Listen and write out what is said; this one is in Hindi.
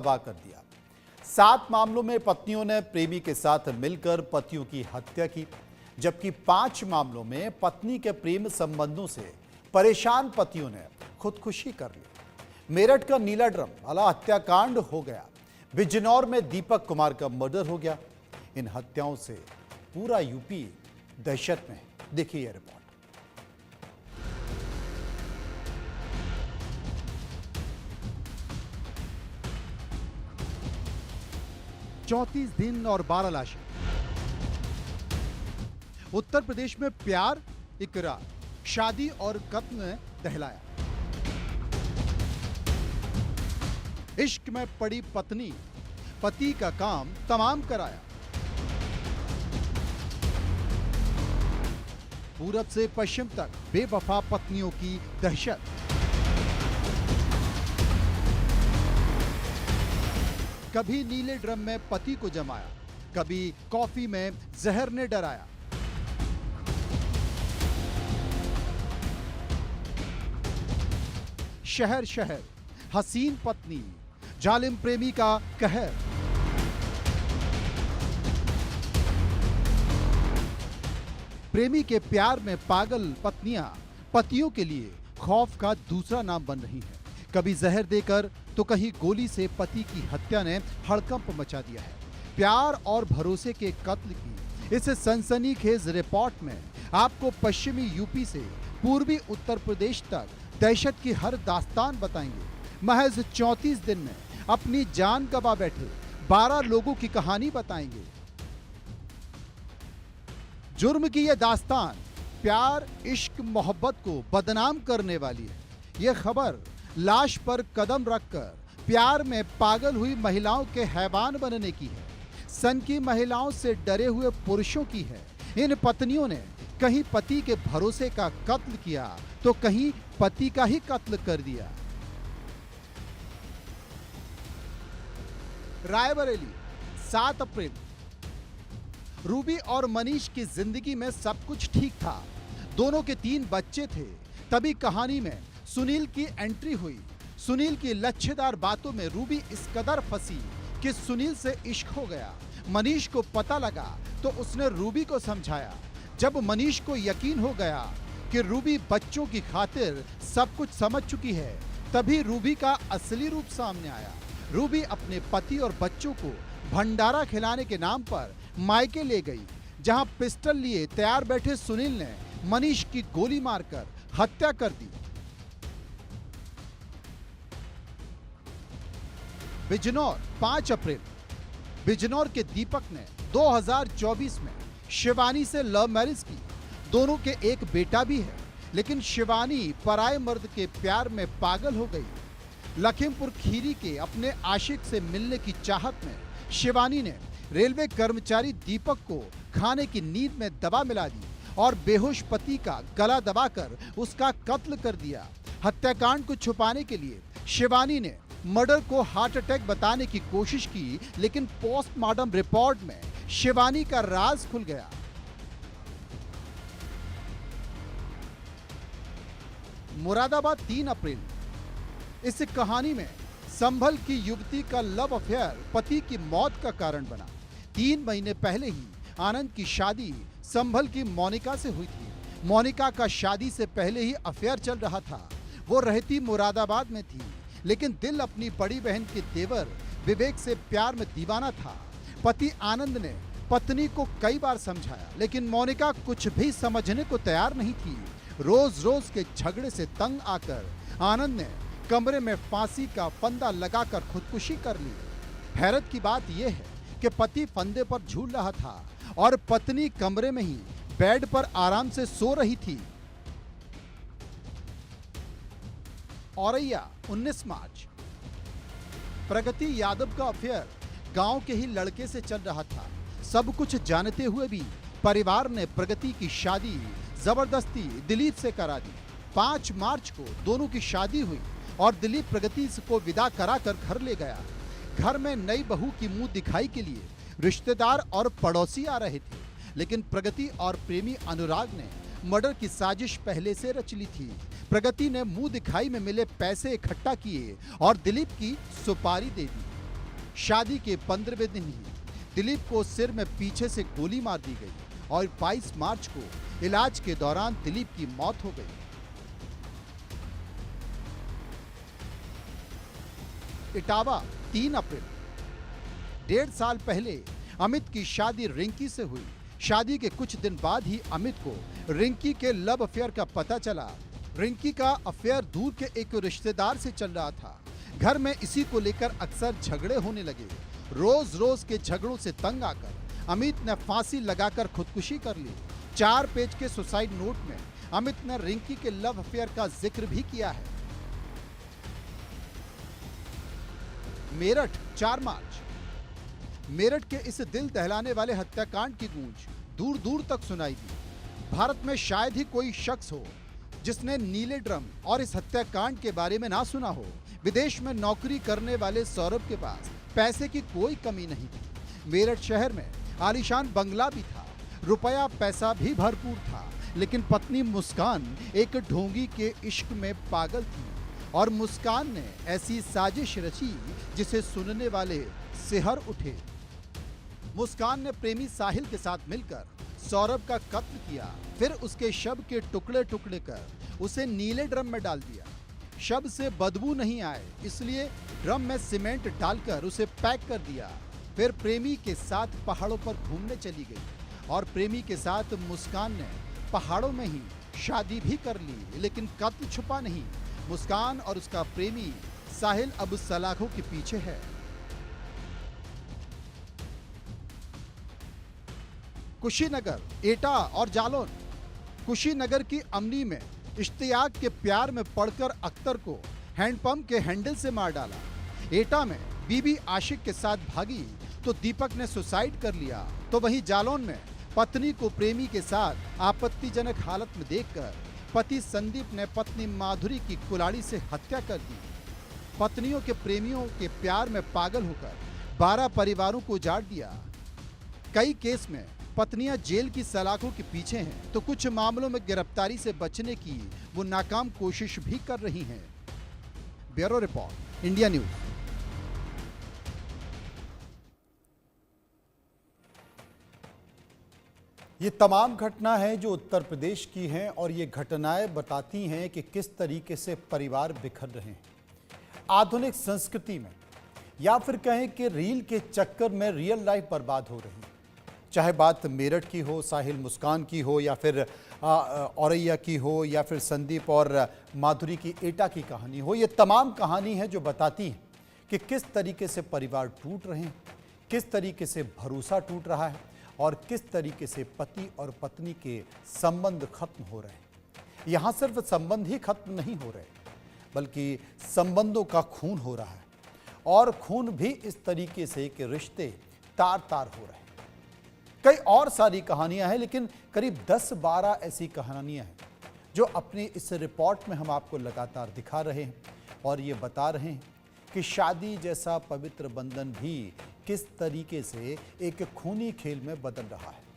तबाह कर दिया। 7 मामलों में पत्नियों ने प्रेमी के साथ मिलकर पतियों की हत्या की, जबकि 5 मामलों में पत्नी के प्रेम संबंधों से परेशान पतियों ने खुदकुशी कर ली। मेरठ का नीला ड्रम वाला हत्याकांड हो गया। बिजनौर में दीपक कुमार का मर्डर हो गया। इन हत्याओं से पूरा यूपी दहशत में है। देखिए यह रिपोर्ट। 34 दिन और 12 लाशें। उत्तर प्रदेश में प्यार, इकरार, शादी और कत्ल ने दहलाया। इश्क में पड़ी पत्नी, पति का काम तमाम कराया। पूरब से पश्चिम तक बेवफा पत्नियों की दहशत। कभी नीले ड्रम में पति को जमाया, कभी कॉफी में जहर ने डराया। शहर शहर हसीन पत्नी, जालिम प्रेमी का कहर। प्रेमी के प्यार में पागल पत्नियां पतियों के लिए खौफ का दूसरा नाम बन रही हैं। कभी जहर देकर तो कहीं गोली से पति की हत्या ने हड़कंप मचा दिया है। प्यार और भरोसे के कत्ल की इस सनसनीखेज रिपोर्ट में आपको पश्चिमी यूपी से पूर्वी उत्तर प्रदेश तक दहशत की हर दास्तान बताएंगे। महज 34 दिन में अपनी जान गंवा बैठे 12 लोगों की कहानी बताएंगे। जुर्म की यह दास्तान प्यार, इश्क, मोहब्बत को बदनाम करने वाली है। यह खबर लाश पर कदम रखकर प्यार में पागल हुई महिलाओं के हैवान बनने की है। सन की महिलाओं से डरे हुए पुरुषों की है। इन पत्नियों ने कहीं पति के भरोसे का कत्ल किया तो कहीं पति का ही कत्ल कर दिया। रायबरेली 7 अप्रैल। रूबी और मनीष की जिंदगी में सब कुछ ठीक था। दोनों के 3 बच्चे थे। तभी कहानी में सुनील की एंट्री हुई। सुनील की लच्छेदार बातों में रूबी इस कदर फंसी कि सुनील से इश्क हो गया। मनीष को पता लगा तो उसने रूबी को समझाया। जब मनीष को यकीन हो गया कि रूबी बच्चों की खातिर सब कुछ समझ चुकी है, तभी रूबी का असली रूप सामने आया। रूबी अपने पति और बच्चों को भंडारा खिलाने के नाम पर मायके ले गई, जहां पिस्टल लिए तैयार बैठे सुनील ने मनीष की गोली मारकर हत्या कर दी। बिजनौर 5 अप्रैल। बिजनौर के दीपक ने 2024 में शिवानी से लव मैरिज की। दोनों के एक बेटा भी है, लेकिन शिवानी पराये मर्द के प्यार में पागल हो गई। लखीमपुर खीरी के अपने आशिक से मिलने की चाहत में शिवानी ने रेलवे कर्मचारी दीपक को खाने की नींद में दवा मिला दी और बेहोश पति का गला दबाकर उसका कत्ल कर दिया। हत्याकांड को छुपाने के लिए शिवानी ने मर्डर को हार्ट अटैक बताने की कोशिश की, लेकिन पोस्टमार्टम रिपोर्ट में शिवानी का राज खुल गया। मुरादाबाद 3 अप्रैल। इस कहानी में संभल की युवती का लव अफेयर पति की मौत का कारण बना। 3 महीने पहले ही आनंद की शादी संभल की मोनिका से हुई थी। मोनिका का शादी से पहले ही अफेयर चल रहा था। वो रहती मुरादाबाद में थी, लेकिन दिल अपनी बड़ी बहन के देवर विवेक से प्यार में दीवाना था। पति आनंद ने पत्नी को कई बार समझाया, लेकिन मोनिका कुछ भी समझने को तैयार नहीं थी। रोज रोज के झगड़े से तंग आकर आनंद ने कमरे में फांसी का फंदा लगाकर खुदकुशी कर ली। हैरत की बात यह है कि पति फंदे पर झूल रहा था और पत्नी कमरे में ही बेड पर आराम से सो रही थी। औरैया 19 मार्च। प्रगति यादव का अफेयर गांव के ही लड़के से चल रहा था। सब कुछ जानते हुए भी परिवार ने प्रगति की शादी जबरदस्ती दिलीप से करा दी। 5 मार्च को दोनों की शादी हुई और दिलीप प्रगति को विदा कराकर घर ले गया। घर में नई बहू की मुंह दिखाई के लिए रिश्तेदार और पड़ोसी आ रहे थे, लेकिन प्रगति और प्रेमी अनुराग ने मर्डर की साजिश पहले से रच ली थी। प्रगति ने मुंह दिखाई में मिले पैसे इकट्ठा किए और दिलीप की सुपारी दे दी। शादी के 15वें दिन ही दिलीप को सिर में पीछे से गोली मार दी गई और 22 मार्च को इलाज के दौरान दिलीप की मौत हो गई। इटावा 3 अप्रैल। 1.5 साल पहले अमित की शादी रिंकी से हुई। शादी के कुछ दिन बाद ही अमित को रिंकी के लव अफेयर का पता चला। रिंकी का अफेयर दूर के एक रिश्तेदार से चल रहा था। घर में इसी को लेकर अक्सर झगड़े होने लगे। रोज रोज के झगड़ों से तंग आकर अमित ने फांसी लगाकर खुदकुशी कर ली। 4 पेज के सुसाइड नोट में अमित ने रिंकी के लव अफेयर का जिक्र भी किया है। मेरठ 4 मार्च। मेरठ के इस दिल दहलाने वाले हत्याकांड की गूंज दूर दूर तक सुनाई दी। भारत में शायद ही कोई शख्स हो जिसने नीले ड्रम और इस हत्याकांड के बारे में ना सुना हो। विदेश में नौकरी करने वाले सौरभ के पास पैसे की कोई कमी नहीं थी। मेरठ शहर में आलीशान बंगला भी था, रुपया पैसा भी भरपूर था, लेकिन पत्नी मुस्कान एक ढोंगी के इश्क में पागल थी और मुस्कान ने ऐसी साजिश रची जिसे सुनने वाले सिहर उठे। मुस्कान ने प्रेमी साहिल के साथ मिलकर सौरभ का कत्ल किया, फिर उसके शव के टुकड़े टुकड़े कर उसे नीले ड्रम में डाल दिया। शव से बदबू नहीं आए इसलिए ड्रम में सीमेंट डालकर उसे पैक कर दिया। फिर प्रेमी के साथ पहाड़ों पर घूमने चली गई और प्रेमी के साथ मुस्कान ने पहाड़ों में ही शादी भी कर ली, लेकिन कत्ल छुपा नहीं। मुस्कान और उसका प्रेमी साहिल अब सलाखों के पीछे है। कुशीनगर, एटा और जालौन। कुशीनगर की अमनी में इश्तियाक के प्यार में पड़कर अख्तर को हैंडपंप के हैंडल से मार डाला। एटा में बीबी आशिक के साथ भागी तो दीपक ने सुसाइड कर लिया। तो वहीं जालौन में पत्नी को प्रेमी के साथ आपत्तिजनक हालत में देखकर पति संदीप ने पत्नी माधुरी की कुल्हाड़ी से हत्या कर दी। पत्नियों के प्रेमियों के प्यार में पागल होकर 12 परिवारों को उजाड़ दिया। कई केस में पत्नियां जेल की सलाखों के पीछे हैं तो कुछ मामलों में गिरफ्तारी से बचने की वो नाकाम कोशिश भी कर रही हैं। Bureau report, India news. ये तमाम घटना है जो उत्तर प्रदेश की हैं और ये घटनाएं बताती हैं कि किस तरीके से परिवार बिखर रहे हैं आधुनिक संस्कृति में, या फिर कहें कि रील के चक्कर में रियल लाइफ बर्बाद हो रही है। चाहे बात मेरठ की हो, साहिल मुस्कान की हो, या फिर औरैया की हो, या फिर संदीप और माधुरी की एटा की कहानी हो, ये तमाम कहानी है जो बताती है कि किस तरीके से परिवार टूट रहे हैं, किस तरीके से भरोसा टूट रहा है और किस तरीके से पति और पत्नी के संबंध खत्म हो रहे हैं। यहाँ सिर्फ संबंध ही खत्म नहीं हो रहे बल्कि संबंधों का खून हो रहा है, और खून भी इस तरीके से कि रिश्ते तार तार हो रहे हैं। कई और सारी कहानियां हैं, लेकिन करीब 10-12 ऐसी कहानियां हैं जो अपनी इस रिपोर्ट में हम आपको लगातार दिखा रहे हैं और ये बता रहे हैं कि शादी जैसा पवित्र बंधन भी किस तरीके से एक खूनी खेल में बदल रहा है।